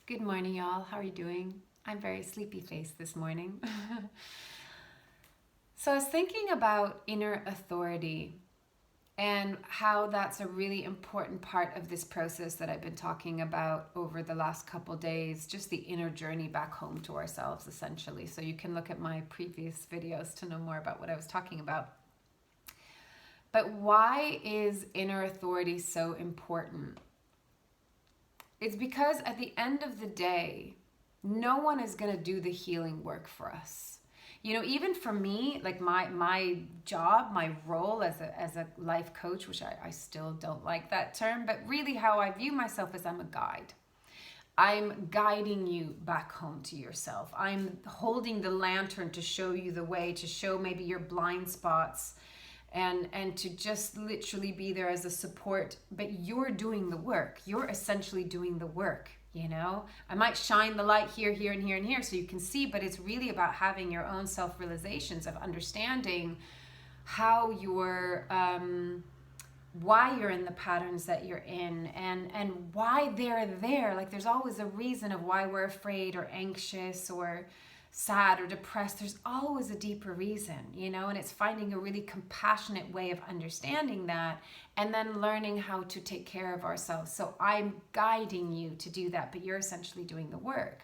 Good morning, y'all. How are you doing? I'm very sleepy faced this morning. So I was thinking about inner authority and how that's a really important part of this process that I've been talking about over the last couple days, just the inner journey back home to ourselves, essentially. So you can look at my previous videos to know more about what I was talking about. But why is inner authority so important? It's because at the end of the day, no one is going to do the healing work for us. You know, even for me, like my job, my role as a life coach, which I still don't like that term, but really how I view myself is I'm a guide. I'm guiding you back home to yourself. I'm holding the lantern to show you the way, to show maybe your blind spots, and to just literally be there as a support. But you're doing the work. You're essentially doing the work. You know, I might shine the light here, here, and here, and here so you can see, but it's really about having your own self-realizations of understanding how you're, why you're in the patterns that you're in, and why they're there. Like there's always a reason of why we're afraid or anxious or sad or depressed. There's always a deeper reason, you know, and it's finding a really compassionate way of understanding that and then learning how to take care of ourselves. So I'm guiding you to do that, but you're essentially doing the work.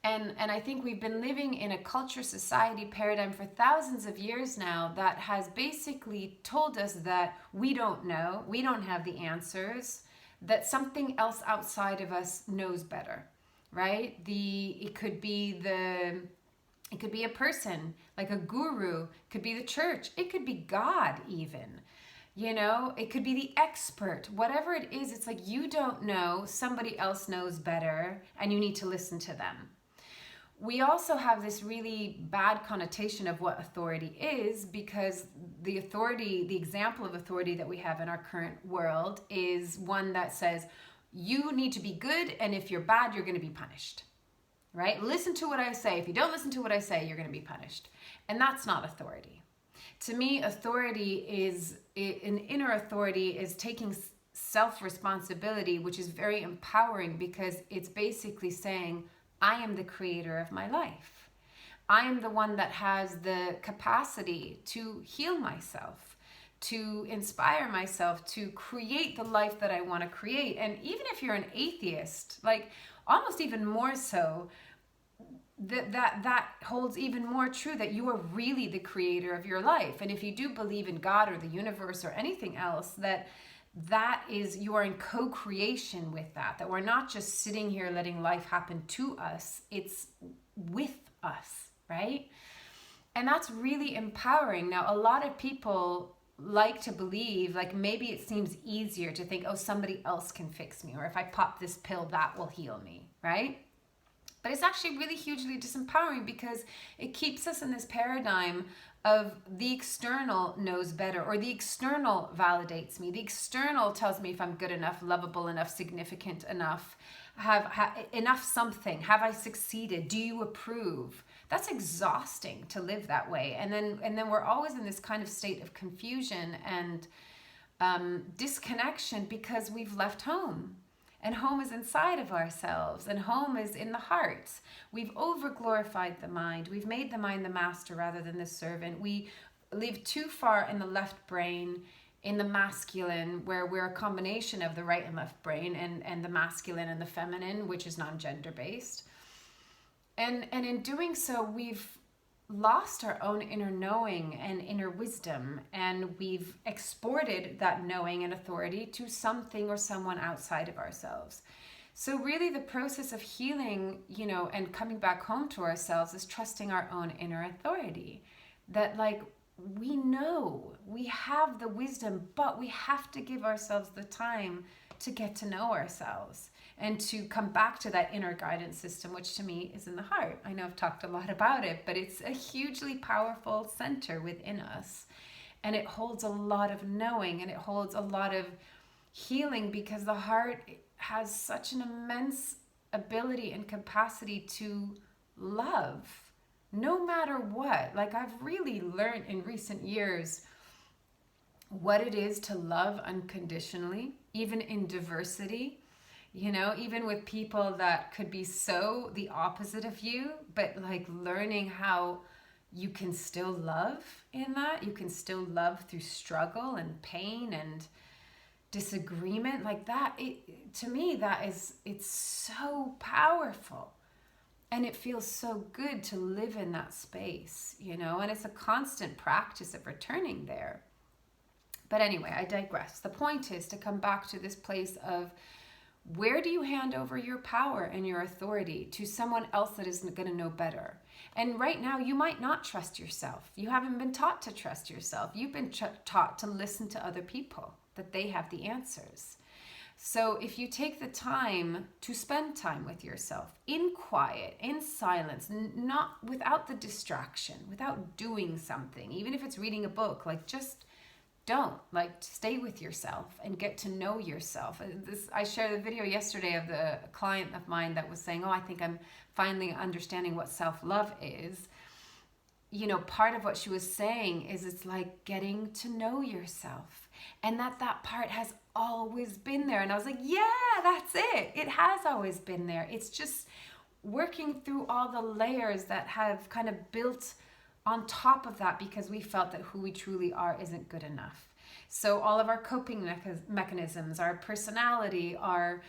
And I think we've been living in a culture, society, paradigm for thousands of years now that has basically told us that we don't know, we don't have the answers, that something else outside of us knows better, right? It could be a person, like a guru, could be the church, it could be God even. You know, it could be the expert, whatever it is. It's like you don't know, somebody else knows better, and you need to listen to them. We also have this really bad connotation of what authority is, because the example of authority that we have in our current world is one that says, you need to be good, and if you're bad, you're going to be punished, right? Listen to what I say. If you don't listen to what I say, you're going to be punished. And that's not authority. To me, an inner authority is taking self-responsibility, which is very empowering because it's basically saying, I am the creator of my life. I am the one that has the capacity to heal myself, to inspire myself, to create the life that I want to create. And even if you're an atheist, like almost even more so, that holds even more true, that you are really the creator of your life. And if you do believe in God or the universe or anything else, that is, you are in co-creation with that we're not just sitting here letting life happen to us, it's with us, right? And that's really empowering. Now, a lot of people like to believe, like maybe it seems easier to think, oh, somebody else can fix me, or if I pop this pill, that will heal me, right? But it's actually really hugely disempowering because it keeps us in this paradigm of the external knows better, or the external validates me. The external tells me if I'm good enough, lovable enough, significant enough, have enough something. Have I succeeded? Do you approve? That's exhausting to live that way. And then we're always in this kind of state of confusion and disconnection because we've left home. And home is inside of ourselves, and home is in the heart. We've over-glorified the mind. We've made the mind the master rather than the servant. We live too far in the left brain, in the masculine, where we're a combination of the right and left brain, and the masculine and the feminine, which is non-gender based. And in doing so, we've lost our own inner knowing and inner wisdom, and we've exported that knowing and authority to something or someone outside of ourselves. So really the process of healing, you know, and coming back home to ourselves is trusting our own inner authority. That like we know, we have the wisdom, but we have to give ourselves the time to get to know ourselves and to come back to that inner guidance system, which to me is in the heart. I know I've talked a lot about it, but it's a hugely powerful center within us. And it holds a lot of knowing, and it holds a lot of healing, because the heart has such an immense ability and capacity to love no matter what. Like I've really learned in recent years what it is to love unconditionally, even in diversity. you know, even with people that could be so the opposite of you, but like learning how you can still love in that. You can still love through struggle and pain and disagreement like that. To me, it's so powerful. And it feels so good to live in that space, you know, and it's a constant practice of returning there. But anyway, I digress. The point is to come back to this place of, where do you hand over your power and your authority to someone else that isn't going to know better? And right now, you might not trust yourself. You haven't been taught to trust yourself. You've been taught to listen to other people, that they have the answers. So if you take the time to spend time with yourself in quiet, in silence, not without the distraction, without doing something, even if it's reading a book, like just don't, like, stay with yourself and get to know yourself. I shared a video yesterday of a client of mine that was saying, oh, I think I'm finally understanding what self-love is. You know, part of what she was saying is it's like getting to know yourself, and that part has always been there. And I was like, yeah, that's it. It has always been there. It's just working through all the layers that have kind of built on top of that, because we felt that who we truly are isn't good enough. So all of our coping mechanisms, our personality, our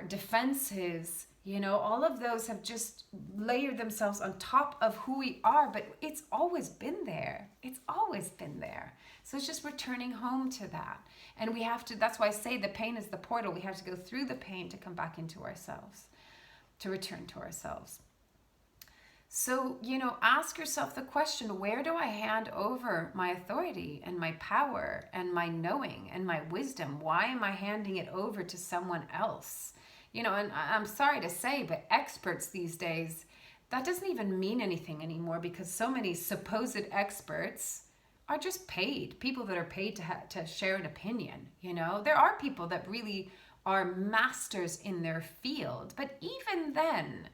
defenses, you know, all of those have just layered themselves on top of who we are, but it's always been there. It's always been there. So it's just returning home to that. And we have to, that's why I say the pain is the portal. We have to go through the pain to come back into ourselves, to return to ourselves. So, you know, ask yourself the question, where do I hand over my authority and my power and my knowing and my wisdom? Why am I handing it over to someone else? You know, and I'm sorry to say, but experts these days, that doesn't even mean anything anymore, because so many supposed experts are just paid. People that are paid to share an opinion, you know. There are people that really are masters in their field, but even then,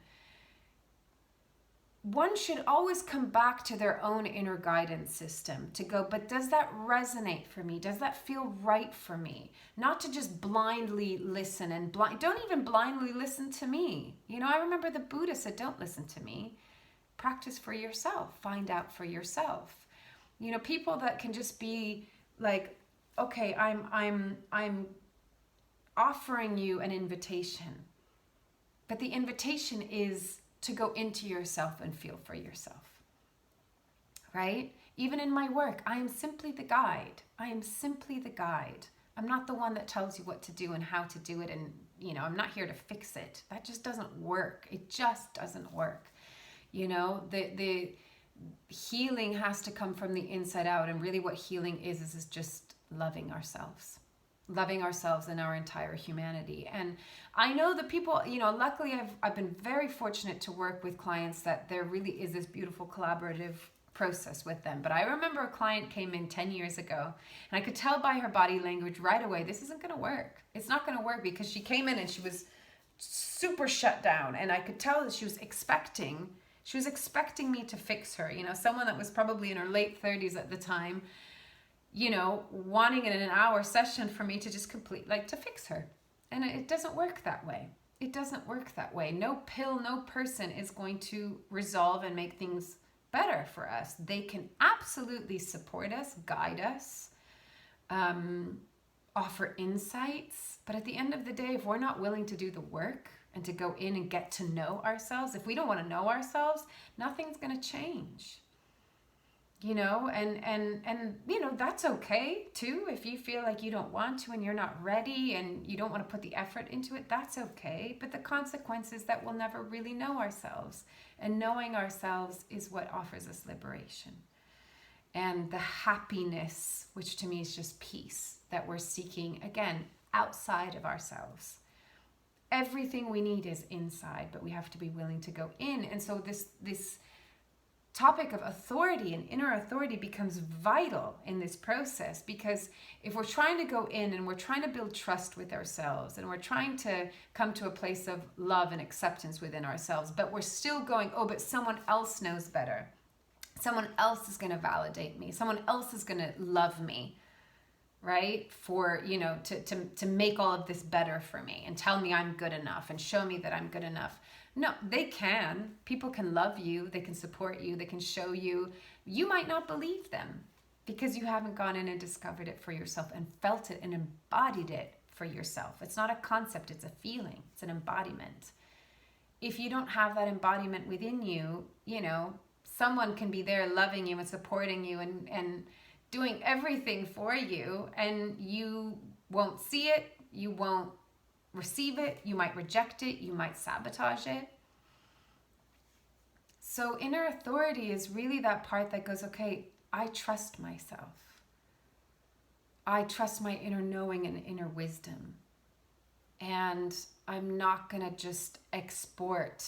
one should always come back to their own inner guidance system to go, but does that resonate for me? Does that feel right for me? Not to just blindly listen and don't even blindly listen to me. You know, I remember the Buddha said, don't listen to me. Practice for yourself. Find out for yourself. You know, people that can just be like, okay, I'm offering you an invitation, but the invitation is to go into yourself and feel for yourself, right? Even in my work, I am simply the guide. I am simply the guide. I'm not the one that tells you what to do and how to do it. And, you know, I'm not here to fix it. That just doesn't work. It just doesn't work. You know, the healing has to come from the inside out. And really what healing is just loving ourselves. Loving ourselves and our entire humanity. And I know the people, you know, luckily I've been very fortunate to work with clients that there really is this beautiful collaborative process with them. But I remember a client came in 10 years ago, and I could tell by her body language right away, this isn't going to work. It's not going to work, because she came in and she was super shut down, and I could tell that she was expecting me to fix her. You know, someone that was probably in her late 30s at the time, you know, wanting in an hour session for me to just complete, like, to fix her. And it doesn't work that way. It doesn't work that way. No pill, no person is going to resolve and make things better for us. They can absolutely support us, guide us, offer insights. But at the end of the day, if we're not willing to do the work and to go in and get to know ourselves, if we don't want to know ourselves, nothing's going to change. You know, and you know, that's okay too. If you feel like you don't want to and you're not ready and you don't want to put the effort into it, that's okay. But the consequence is that we'll never really know ourselves. And knowing ourselves is what offers us liberation. And the happiness, which to me is just peace, that we're seeking, again, outside of ourselves. Everything we need is inside, but we have to be willing to go in. And so this topic of authority and inner authority becomes vital in this process, because if we're trying to go in and we're trying to build trust with ourselves and we're trying to come to a place of love and acceptance within ourselves, but we're still going, oh, but someone else knows better. Someone else is going to validate me. Someone else is going to love me. right? For, you know, to make all of this better for me and tell me I'm good enough and show me that I'm good enough. No, they can. People can love you, they can support you, they can show you. You might not believe them because you haven't gone in and discovered it for yourself and felt it and embodied it for yourself. It's not a concept, it's a feeling, it's an embodiment. If you don't have that embodiment within you, you know, someone can be there loving you and supporting you and doing everything for you, and you won't see it, you won't receive it, you might reject it, you might sabotage it. So inner authority is really that part that goes, okay, I trust myself. I trust my inner knowing and inner wisdom. And I'm not going to just export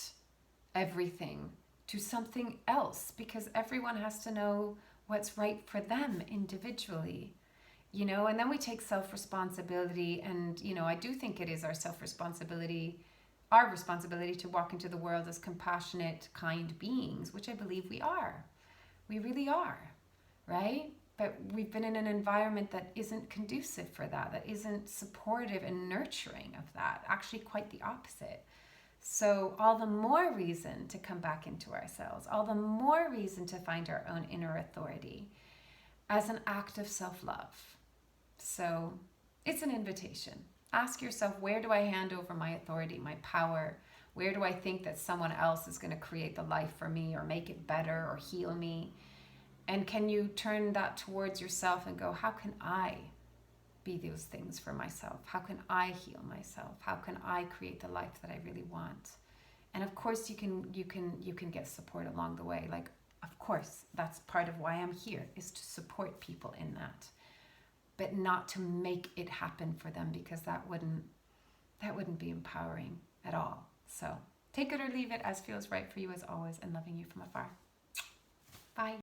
everything to something else, because everyone has to know what's right for them individually, you know. And then we take self-responsibility, and, you know, I do think it is our self-responsibility, our responsibility to walk into the world as compassionate, kind beings, which I believe we are. We really are, right? But we've been in an environment that isn't conducive for that, that isn't supportive and nurturing of that, actually quite the opposite. So all the more reason to come back into ourselves, all the more reason to find our own inner authority as an act of self-love. So it's an invitation. Ask yourself, where do I hand over my authority, my power? Where do I think that someone else is going to create the life for me or make it better or heal me? And can you turn that towards yourself and go, how can I be those things for myself? How can I heal myself? How can I create the life that I really want? And of course you can get support along the way. Like, of course, that's part of why I'm here, is to support people in that. But not to make it happen for them, because that wouldn't be empowering at all. So take it or leave it as feels right for you, as always, and loving you from afar. Bye.